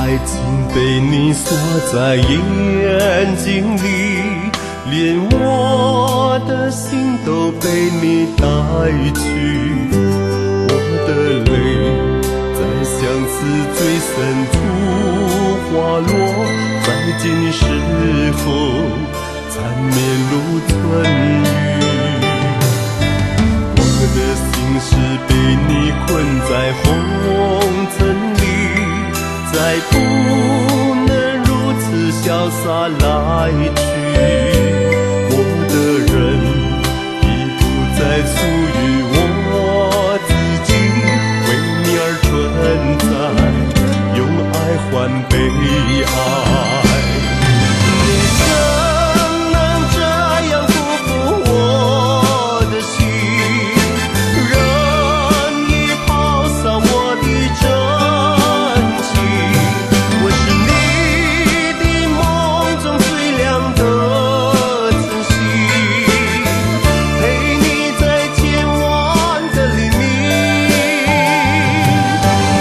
爱情被你锁在眼睛里，连我的心都被你带去。我的泪在相思最深处滑落，在今时后缠绵如春雨。我的心事被你困在红尘里，再不能如此潇洒来去。我的人已不再属于我自己，为你而存在，用爱换被爱。你怎能这样辜负我的心，任意抛洒我的真情。我是你的梦中最亮的晨曦，陪你在千万个黎明。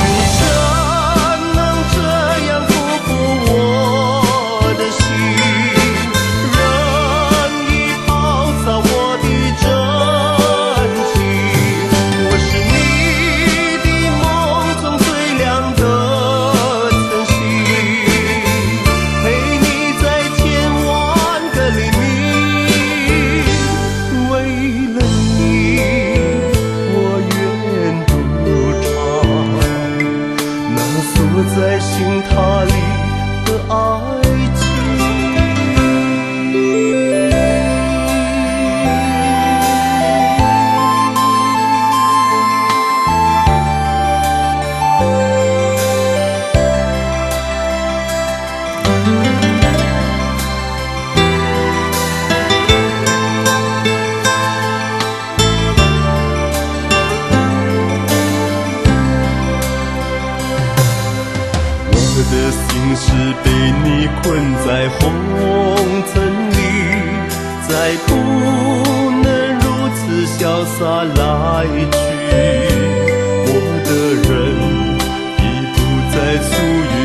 你怎能这样辜负我的心，任意抛洒我的真情。我是你的梦中最亮的晨曦，陪你在千万个黎明。为了你，我愿赌场那锁在心塔里的爱情。我的心事被你困在红尘里，再不能如此潇洒来去。我的人已不再属于